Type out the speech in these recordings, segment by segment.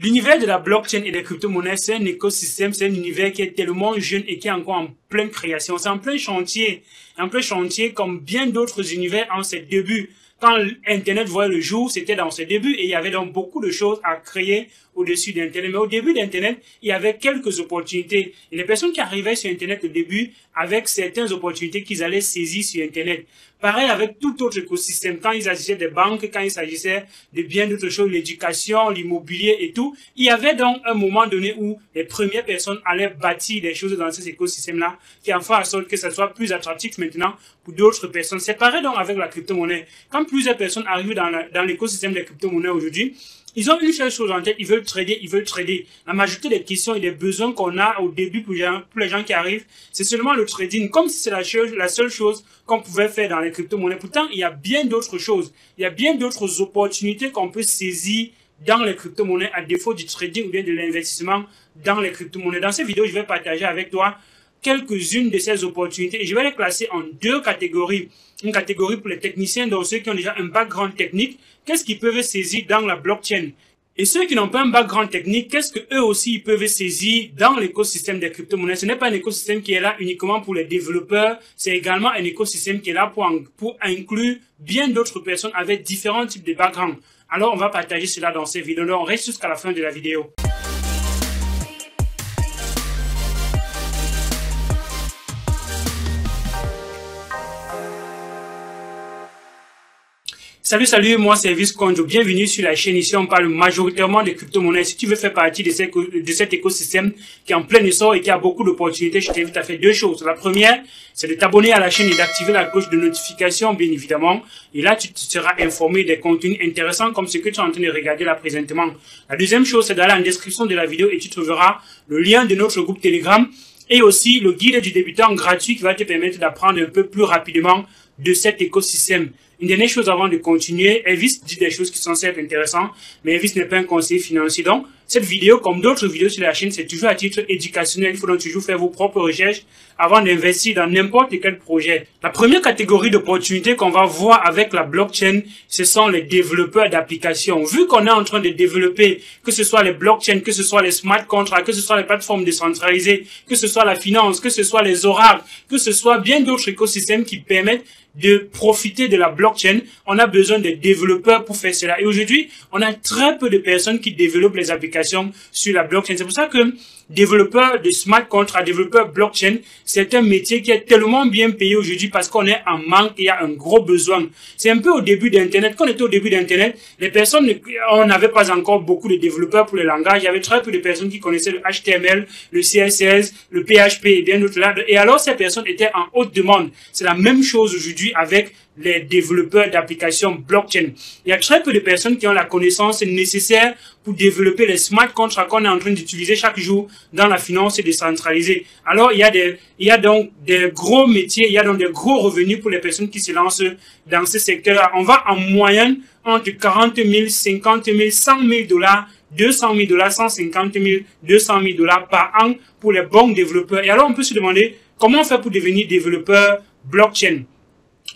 L'univers de la blockchain et des crypto-monnaies, c'est un écosystème, c'est un univers qui est tellement jeune et qui est encore en pleine création. C'est en plein chantier comme bien d'autres univers en ses débuts. Quand Internet voyait le jour, c'était dans ses débuts et il y avait donc beaucoup de choses à créer au-dessus d'Internet. Mais au début d'Internet, il y avait quelques opportunités. Et les personnes qui arrivaient sur Internet au début, avec certaines opportunités qu'ils allaient saisir sur Internet. Pareil avec tout autre écosystème. Quand il s'agissait des banques, quand il s'agissait de bien d'autres choses, l'éducation, l'immobilier et tout, il y avait donc un moment donné où les premières personnes allaient bâtir des choses dans ces écosystèmes-là, qui en font en sorte que ça soit plus attractif maintenant pour d'autres personnes. C'est pareil donc avec la crypto-monnaie. Quand plusieurs personnes arrivent dans l'écosystème des crypto-monnaies aujourd'hui, ils ont une seule chose en tête, ils veulent trader. La majorité des questions et des besoins qu'on a au début pour les gens qui arrivent, c'est seulement le trading, comme si c'est la seule chose qu'on pouvait faire dans les crypto-monnaies. Pourtant, il y a bien d'autres choses, il y a bien d'autres opportunités qu'on peut saisir dans les crypto-monnaies à défaut du trading ou bien de l'investissement dans les crypto-monnaies. Dans cette vidéo, je vais partager avec toi quelques-unes de ces opportunités et je vais les classer en deux catégories. Une catégorie pour les techniciens, donc ceux qui ont déjà un background technique, qu'est-ce qu'ils peuvent saisir dans la blockchain? Et ceux qui n'ont pas un background technique, qu'est-ce que eux aussi ils peuvent saisir dans l'écosystème des crypto-monnaies? Ce n'est pas un écosystème qui est là uniquement pour les développeurs, c'est également un écosystème qui est là pour inclure bien d'autres personnes avec différents types de background. Alors on va partager cela dans ces vidéos. On reste jusqu'à la fin de la vidéo. Salut, moi c'est Visconjo, bienvenue sur la chaîne. Ici on parle majoritairement de crypto-monnaies. Si tu veux faire partie de cet écosystème qui est en plein essor et qui a beaucoup d'opportunités, je t'invite à faire deux choses. La première, c'est de t'abonner à la chaîne et d'activer la cloche de notification, bien évidemment. Et là, tu seras informé des contenus intéressants comme ce que tu es en train de regarder là présentement. La deuxième chose, c'est d'aller en description de la vidéo et tu trouveras le lien de notre groupe Telegram et aussi le guide du débutant gratuit qui va te permettre d'apprendre un peu plus rapidement de cet écosystème. Une dernière chose avant de continuer, Elvis dit des choses qui sont certes intéressantes, mais Elvis n'est pas un conseiller financier. Donc, cette vidéo, comme d'autres vidéos sur la chaîne, c'est toujours à titre éducationnel. Il faut donc toujours faire vos propres recherches avant d'investir dans n'importe quel projet. La première catégorie d'opportunités qu'on va voir avec la blockchain, ce sont les développeurs d'applications. Vu qu'on est en train de développer, que ce soit les blockchains, que ce soit les smart contracts, que ce soit les plateformes décentralisées, que ce soit la finance, que ce soit les oracles, que ce soit bien d'autres écosystèmes qui permettent de profiter de la blockchain, on a besoin de développeurs pour faire cela. Et aujourd'hui, on a très peu de personnes qui développent les applications sur la blockchain. C'est pour ça que développeur de smart contracts, développeur blockchain, c'est un métier qui est tellement bien payé aujourd'hui parce qu'on est en manque et il y a un gros besoin. C'est un peu au début d'Internet. Quand on était au début d'Internet, les personnes, on n'avait pas encore beaucoup de développeurs pour le langage. Il y avait très peu de personnes qui connaissaient le HTML, le CSS, le PHP et bien d'autres là. Et alors, ces personnes étaient en haute demande. C'est la même chose aujourd'hui avec les développeurs d'applications blockchain. Il y a très peu de personnes qui ont la connaissance nécessaire pour développer les smart contracts qu'on est en train d'utiliser chaque jour dans la finance décentralisée. Alors, il y a donc des gros métiers, il y a donc des gros revenus pour les personnes qui se lancent dans ce secteur-là. On va en moyenne entre 40 000, 50 000, 100 000 dollars, 200 000 dollars, 150 000, 200 000 dollars par an pour les bons développeurs. Et alors, on peut se demander comment faire pour devenir développeur blockchain.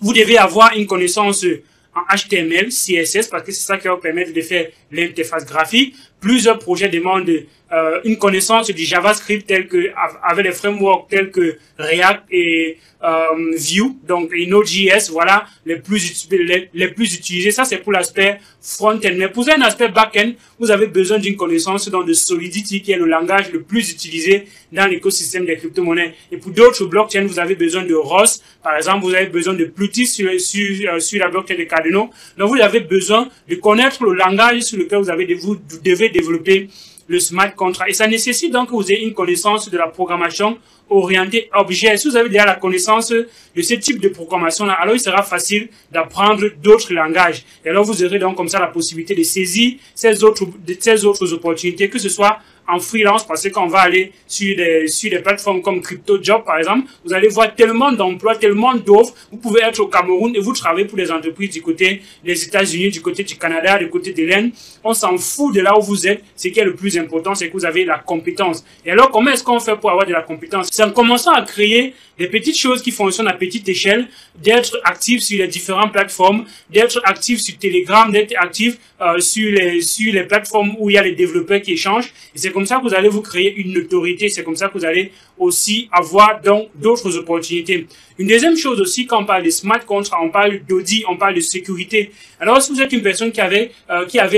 Vous devez avoir une connaissance en HTML, CSS, parce que c'est ça qui va vous permettre de faire l'interface graphique. Plusieurs projets demandent une connaissance du JavaScript avec les frameworks tels que React et Vue, donc et Node.js, voilà les plus utilisés. Ça c'est pour l'aspect front-end. Mais pour un aspect back-end, vous avez besoin d'une connaissance dans de Solidity, qui est le langage le plus utilisé dans l'écosystème des crypto-monnaies. Et pour d'autres blockchains, vous avez besoin de ROS. Par exemple, vous avez besoin de Plutus sur la blockchain de Cardano. Donc vous avez besoin de connaître le langage sur lequel vous devez développer le smart contract. Et ça nécessite donc que vous ayez une connaissance de la programmation orientée objet. Si vous avez déjà la connaissance de ce type de programmation-là, alors il sera facile d'apprendre d'autres langages. Et alors vous aurez donc comme ça la possibilité de saisir ces autres opportunités, que ce soit en freelance, parce que quand on va aller sur des plateformes comme CryptoJob, par exemple, vous allez voir tellement d'emplois, tellement d'offres. Vous pouvez être au Cameroun et vous travaillez pour des entreprises du côté des États-Unis, du côté du Canada, du côté de l'Inde. On s'en fout de là où vous êtes. Ce qui est le plus important, c'est que vous avez la compétence. Et alors, comment est-ce qu'on fait pour avoir de la compétence? C'est en commençant à créer des petites choses qui fonctionnent à petite échelle, d'être actif sur les différentes plateformes, d'être actif sur Telegram, d'être actif sur les plateformes où il y a les développeurs qui échangent. Et c'est comme ça que vous allez vous créer une notoriété. C'est comme ça que vous allez aussi avoir donc d'autres opportunités. Une deuxième chose aussi, quand on parle de smart contracts, on parle d'audit, on parle de sécurité. Alors, si vous êtes une personne qui avait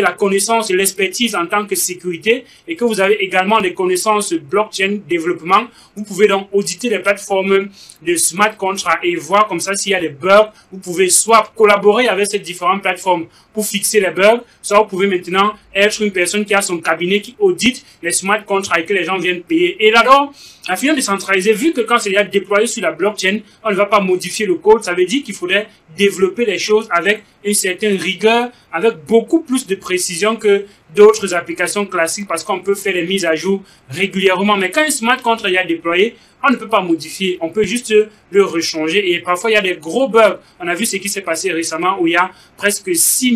la connaissance et l'expertise en tant que sécurité et que vous avez également des connaissances blockchain développement, vous pouvez donc auditer les plateformes de smart contracts et voir comme ça s'il y a des bugs. Vous pouvez soit collaborer avec ces différentes plateformes pour fixer les bugs, soit vous pouvez maintenant être une personne qui a son cabinet qui audite les smart contracts et que les gens viennent payer. Et là-dedans, la finance décentralisée, vu que quand c'est déjà déployé sur la blockchain, on ne va pas modifier le code, ça veut dire qu'il faudrait développer les choses avec une certaine rigueur, avec beaucoup plus de précision que d'autres applications classiques parce qu'on peut faire les mises à jour régulièrement. Mais quand un smart contract est déployé, on ne peut pas modifier, on peut juste le rechanger et parfois il y a des gros bugs. On a vu ce qui s'est passé récemment où il y a presque 600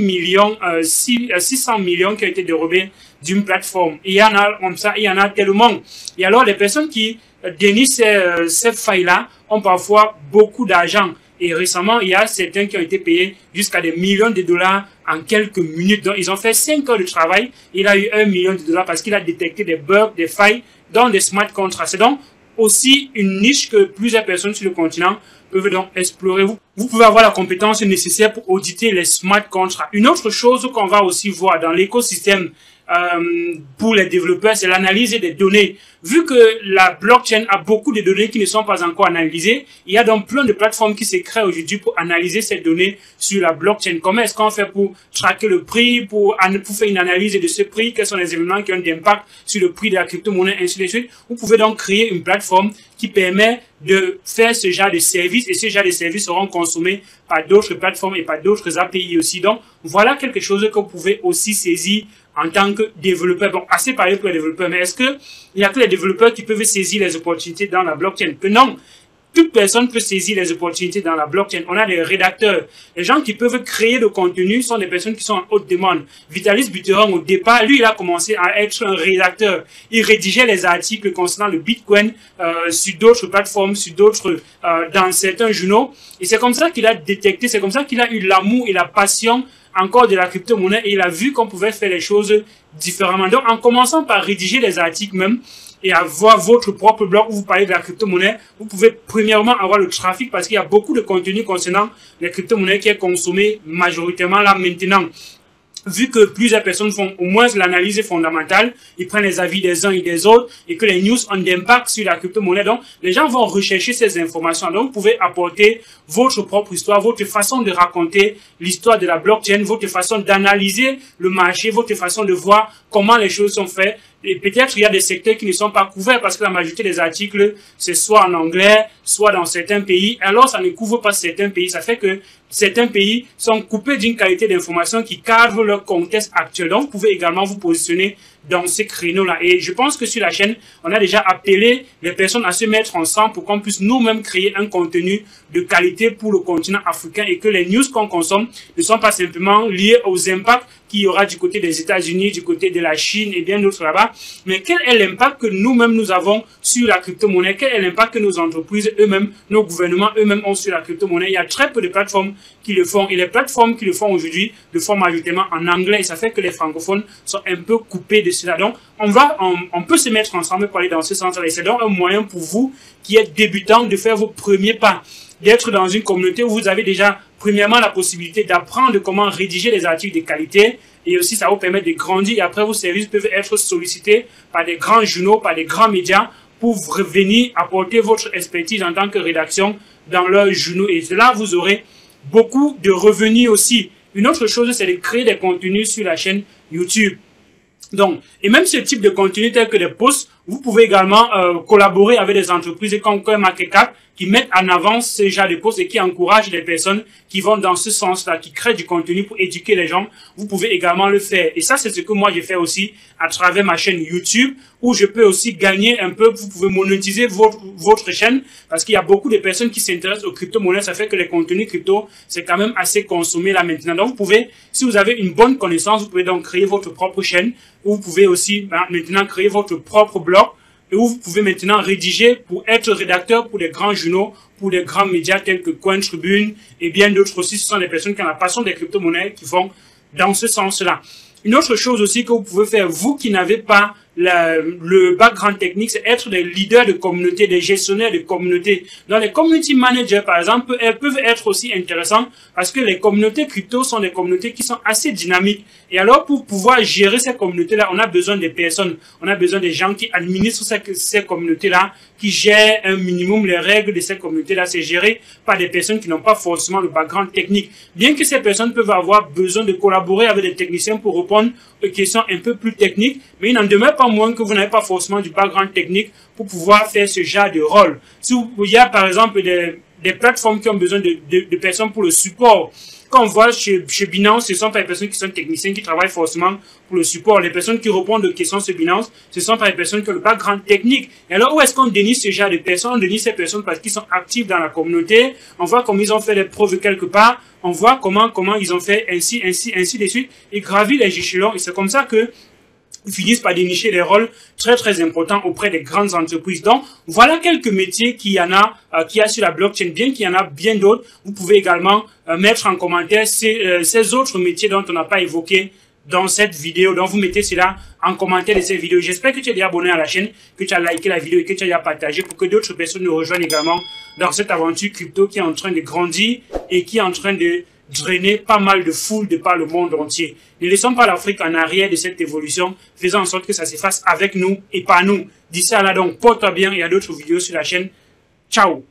millions qui ont été dérobés d'une plateforme. Et il y en a comme ça, il y en a tellement. Et alors les personnes qui dénient ces failles-là ont parfois beaucoup d'argent. Et récemment, il y a certains qui ont été payés jusqu'à des millions de dollars en quelques minutes. Donc, ils ont fait 5 heures de travail. Il a eu 1 million de dollars parce qu'il a détecté des bugs, des failles dans des smart contracts. C'est donc aussi une niche que plusieurs personnes sur le continent peuvent donc explorer. Vous pouvez avoir la compétence nécessaire pour auditer les smart contracts. Une autre chose qu'on va aussi voir dans l'écosystème pour les développeurs, c'est l'analyse des données. Vu que la blockchain a beaucoup de données qui ne sont pas encore analysées, il y a donc plein de plateformes qui se créent aujourd'hui pour analyser ces données sur la blockchain. Comment est-ce qu'on fait pour traquer le prix, pour faire une analyse de ce prix, quels sont les événements qui ont d'impact sur le prix de la crypto-monnaie, ainsi de suite. Vous pouvez donc créer une plateforme qui permet de faire ce genre de services et ce genre de services seront consommés par d'autres plateformes et par d'autres API aussi. Donc, voilà quelque chose que vous pouvez aussi saisir en tant que développeur. Bon, assez parlé pour les développeurs, mais est-ce que il n'y a que les développeurs qui peuvent saisir les opportunités dans la blockchain? Que non, toute personne peut saisir les opportunités dans la blockchain. On a des rédacteurs. Les gens qui peuvent créer le contenu sont des personnes qui sont en haute demande. Vitalis Buterin, au départ, lui, il a commencé à être un rédacteur. Il rédigeait les articles concernant le Bitcoin sur d'autres plateformes, sur d'autres, dans certains journaux. Et c'est comme ça qu'il a détecté, c'est comme ça qu'il a eu l'amour et la passion encore de la crypto-monnaie et il a vu qu'on pouvait faire les choses différemment. Donc, en commençant par rédiger les articles même et avoir votre propre blog où vous parlez de la crypto-monnaie, vous pouvez premièrement avoir le trafic parce qu'il y a beaucoup de contenu concernant les crypto-monnaies qui est consommé majoritairement là maintenant. Vu que plusieurs personnes font au moins l'analyse fondamentale, ils prennent les avis des uns et des autres et que les news ont d'impact sur la crypto-monnaie. Donc, les gens vont rechercher ces informations. Donc, vous pouvez apporter votre propre histoire, votre façon de raconter l'histoire de la blockchain, votre façon d'analyser le marché, votre façon de voir comment les choses sont faites. Et peut-être il y a des secteurs qui ne sont pas couverts parce que la majorité des articles, c'est soit en anglais, soit dans certains pays. Alors, ça ne couvre pas certains pays. Ça fait que certains pays sont coupés d'une qualité d'information qui cadre leur contexte actuel. Donc, vous pouvez également vous positionner dans ces créneaux-là. Et je pense que sur la chaîne, on a déjà appelé les personnes à se mettre ensemble pour qu'on puisse nous-mêmes créer un contenu de qualité pour le continent africain et que les news qu'on consomme ne sont pas simplement liées aux impacts qu'il y aura du côté des États-Unis, du côté de la Chine et bien d'autres là-bas. Mais quel est l'impact que nous-mêmes nous avons sur la crypto-monnaie? Quel est l'impact que nos entreprises eux-mêmes, nos gouvernements eux-mêmes ont sur la crypto-monnaie? Il y a très peu de plateformes qui le font et les plateformes qui le font aujourd'hui le font majoritairement en anglais et ça fait que les francophones sont un peu coupés de cela. Donc, on peut se mettre ensemble pour aller dans ce sens-là et c'est donc un moyen pour vous qui êtes débutant de faire vos premiers pas, d'être dans une communauté où vous avez déjà premièrement la possibilité d'apprendre comment rédiger des articles de qualité et aussi ça vous permet de grandir et après vos services peuvent être sollicités par des grands journaux, par des grands médias pour venir apporter votre expertise en tant que rédaction dans leurs journaux et cela vous aurez beaucoup de revenus aussi. Une autre chose, c'est de créer des contenus sur la chaîne YouTube. Donc, et même ce type de contenu tel que des posts, Vous pouvez également collaborer avec des entreprises comme CoinMarketCap qui mettent en avant ce genre de posts et qui encouragent les personnes qui vont dans ce sens-là, qui créent du contenu pour éduquer les gens. Vous pouvez également le faire. Et ça, c'est ce que moi, je fais aussi à travers ma chaîne YouTube, où je peux aussi gagner un peu. Vous pouvez monétiser votre chaîne parce qu'il y a beaucoup de personnes qui s'intéressent aux crypto-monnaies. Ça fait que les contenus crypto, c'est quand même assez consommé là maintenant. Donc, vous pouvez, si vous avez une bonne connaissance, vous pouvez donc créer votre propre chaîne, ou vous pouvez aussi maintenant créer votre propre blog, et où vous pouvez maintenant rédiger pour être rédacteur pour des grands journaux, pour des grands médias tels que Coin Tribune et bien d'autres aussi. Ce sont des personnes qui ont la passion des crypto-monnaies qui vont dans ce sens-là. Une autre chose aussi que vous pouvez faire, vous qui n'avez pas le background technique, c'est être des leaders de communauté, des gestionnaires de communauté. Dans les community managers, par exemple, elles peuvent être aussi intéressantes parce que les communautés crypto sont des communautés qui sont assez dynamiques. Et alors, pour pouvoir gérer ces communautés-là, on a besoin des personnes, on a besoin des gens qui administrent ces communautés-là, qui gèrent un minimum les règles de ces communautés-là. C'est géré par des personnes qui n'ont pas forcément le background technique. Bien que ces personnes peuvent avoir besoin de collaborer avec des techniciens pour répondre aux questions un peu plus techniques, mais il n'en demeure pas moins que vous n'avez pas forcément du background technique pour pouvoir faire ce genre de rôle. Si il y a par exemple des plateformes qui ont besoin de personnes pour le support, quand on voit chez Binance, ce sont pas les personnes qui sont techniciens qui travaillent forcément pour le support. Les personnes qui répondent aux questions sur Binance, ce sont pas les personnes qui ont le background technique. Et alors, où est-ce qu'on déniche ce genre de personnes? On déniche ces personnes parce qu'ils sont actifs dans la communauté. On voit comment ils ont fait les preuves quelque part. On voit comment ils ont fait ainsi de suite. Ils gravissent les échelons. Et c'est comme ça que ils finissent par dénicher des rôles très importants auprès des grandes entreprises. Donc, voilà quelques métiers qu'il y en a, sur la blockchain, bien qu'il y en a bien d'autres. Vous pouvez également mettre en commentaire ces autres métiers dont on n'a pas évoqué dans cette vidéo. Donc, vous mettez cela en commentaire de cette vidéo. J'espère que tu es déjà abonné à la chaîne, que tu as liké la vidéo et que tu as déjà partagé pour que d'autres personnes nous rejoignent également dans cette aventure crypto qui est en train de grandir et qui est en train de drainer pas mal de foules de par le monde entier. Ne laissons pas l'Afrique en arrière de cette évolution, faisant en sorte que ça se fasse avec nous et par nous. D'ici à là donc, porte-toi bien et à d'autres vidéos sur la chaîne. Ciao!